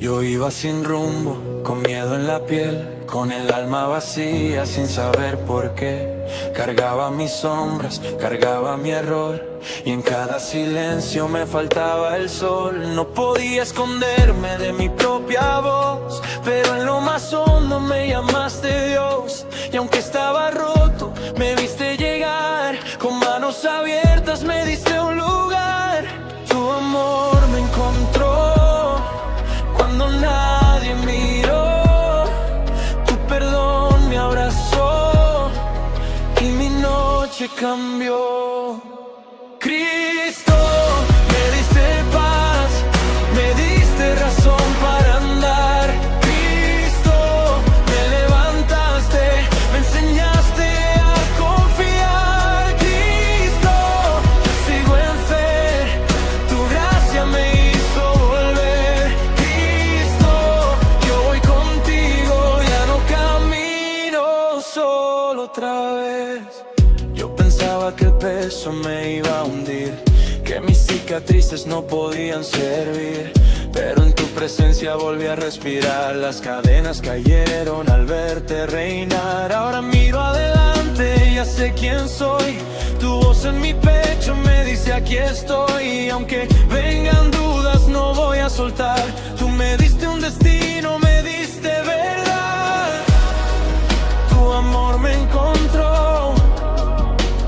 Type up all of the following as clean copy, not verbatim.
Yo iba sin rumbo, con miedo en la piel, con el alma vacía sin saber por qué. Cargaba mis sombras, cargaba mi error, y en cada silencio me faltaba el sol. No podía esconderme de mi propia voz, pero en lo más hondo me llamaste Dios. Y aunque estaba roto, me viste llegar, con manos abiertas me diste un lugar. Tu amor me encontró cuando nadie miró, tu perdón me abrazó y mi noche cambió. Cristo, me diste paz, me diste razón para andar. Cristo, me levantaste, me enseñaste a confiar. Cristo, yo sigo en fe, tu gracia me hizo volver. Cristo, yo voy contigo, ya no camino solo otra vez. Yo pensaba que el peso me iba a hundir, que mis cicatrices no podían servir, pero en tu presencia volví a respirar. Las cadenas cayeron al verte reinar. Ahora miro adelante, ya sé quién soy. Tu voz en mi pecho me dice aquí estoy. Aunque vengan dudas no voy a soltar. Tú me diste un destino, me diste verdad. Tu amor me encontró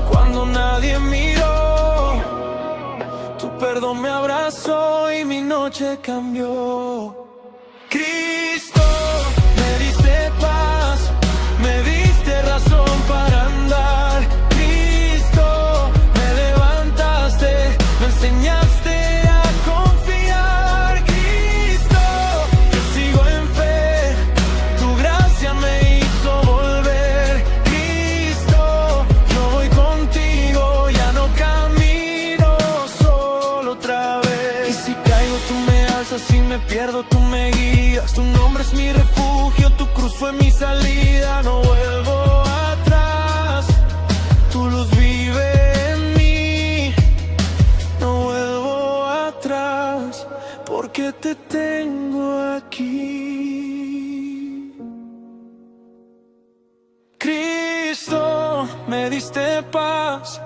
cuando nadie miró, tu perdón me abrazó y mi noche cambió. Cristo, me diste paz, me diste razón para andar. Cristo, me levantaste, me enseñaste a confiar. Cristo, yo sigo en fe, tu gracia me hizo volver. Cristo, yo voy contigo, ya no camino solo otra vez. Y si caigo tú me alzas, si me pierdo tú me guías. Tu nombre es mi refugio, tu cruz fue mi salida. No vuelvo atrás, tu luz vive en mí. No vuelvo atrás, porque te tengo aquí. Cristo, me diste paz,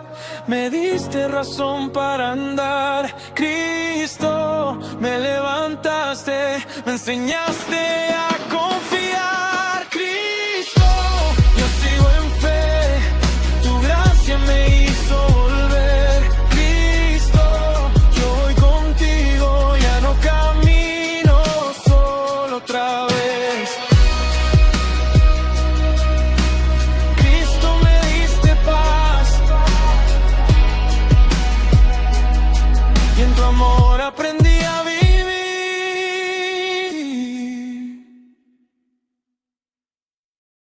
me diste razón para andar. Cristo, me levantaste, me enseñaste a confiar. Cristo, yo sigo en fe, tu gracia me hizo volver. Cristo, yo voy contigo, ya no camino solo otra vez. Cristo, me diste paz y en tu amor aprendí